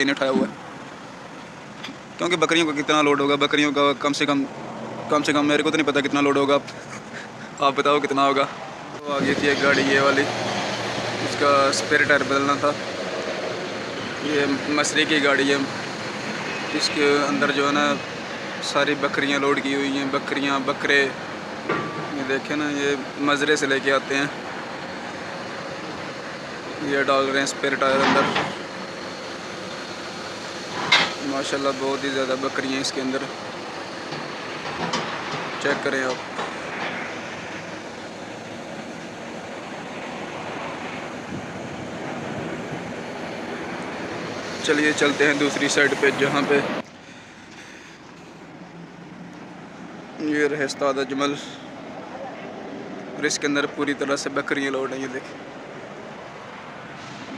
ने उठाया हुआ है, क्योंकि बकरियों का कितना लोड होगा। बकरियों का कम से कम मेरे को तो नहीं पता कितना लोड होगा। आप बताओ कितना होगा। तो आ गई थी एक गाड़ी ये वाली, इसका स्पेयर टायर बदलना था। ये मसरी की गाड़ी है, इसके अंदर जो है ना सारी बकरियां लोड की हुई हैं। बकरियां बकरे ये देखें ना, ये मजरे से लेके आते हैं, ये डाल रहे हैं स्पेयर टायर अंदर। माशाल्लाह बहुत ही ज़्यादा बकरियां हैं इसके अंदर, चेक करें आप। चलिए चलते हैं दूसरी साइड पे, जहाँ पे ये रहे उस्ताद अजमल, और इसके अंदर पूरी तरह से बकरियां लोड हैं। ये देखें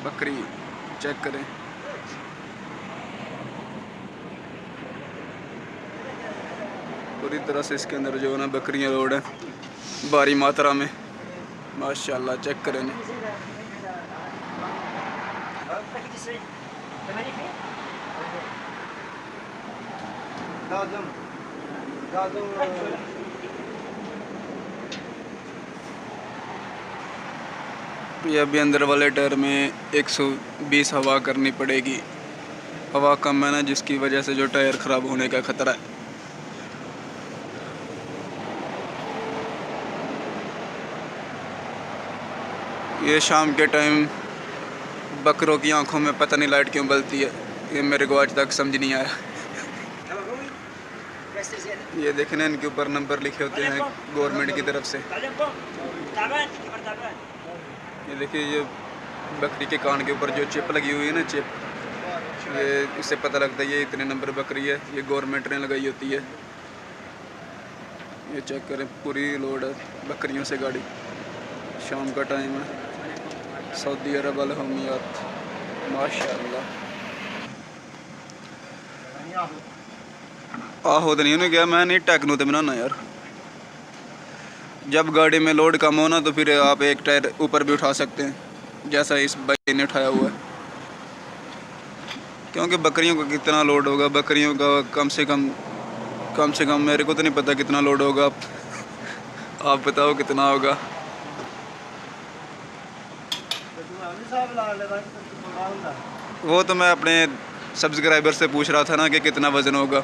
बकरी, चेक करें। पूरी तरह से इसके अंदर जो है ना बकरियां लोड हैं, भारी मात्रा में। माशाल्लाह चेक करें ना। ये अभी अंदर वाले टायर में 120 हवा करनी पड़ेगी। हवा कम है ना, जिसकी वजह से जो टायर ख़राब होने का ख़तरा है। ये शाम के टाइम बकरों की आंखों में पता नहीं लाइट क्यों बलती है, ये मेरे को आज तक समझ नहीं आया। ये देखना, इनके ऊपर नंबर लिखे होते हैं गवर्नमेंट की तरफ से। ये देखिए, ये बकरी के कान के ऊपर जो चिप लगी हुई है ना, चिप, ये इससे पता लगता है ये इतने नंबर बकरी है, ये गवर्नमेंट ने लगाई होती है। ये चेक करें, पूरी लोड है बकरियों से गाड़ी। शाम का टाइम है, सऊदी अरब अल हमीयात, माशाअल्लाह। आहो तो नहीं उन्हें गया, मैं नहीं टेक्नो तो बनाना यार। जब गाड़ी में लोड कम हो ना, तो फिर आप एक टायर ऊपर भी उठा सकते हैं, जैसा इस भाई ने उठाया हुआ है। क्योंकि बकरियों का कितना लोड होगा। बकरियों का कम से कम मेरे को तो नहीं पता कितना लोड होगा। आप बताओ कितना होगा। वो तो मैं अपने सब्सक्राइबर से पूछ रहा था ना कि कितना वज़न होगा।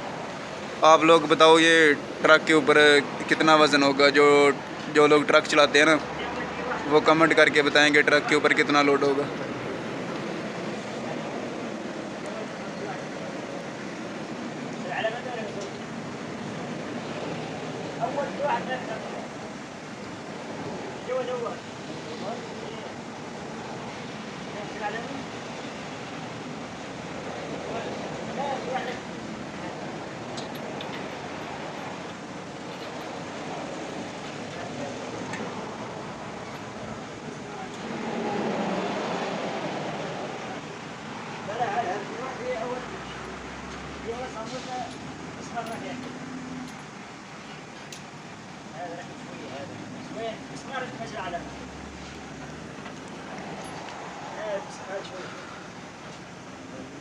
आप लोग बताओ ये ट्रक के ऊपर कितना वज़न होगा। जो लोग ट्रक चलाते हैं ना, वो कमेंट करके बताएंगे ट्रक के ऊपर कितना लोड होगा।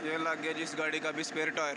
ये लग गया जिस गाड़ी का भी स्पेयर टायर।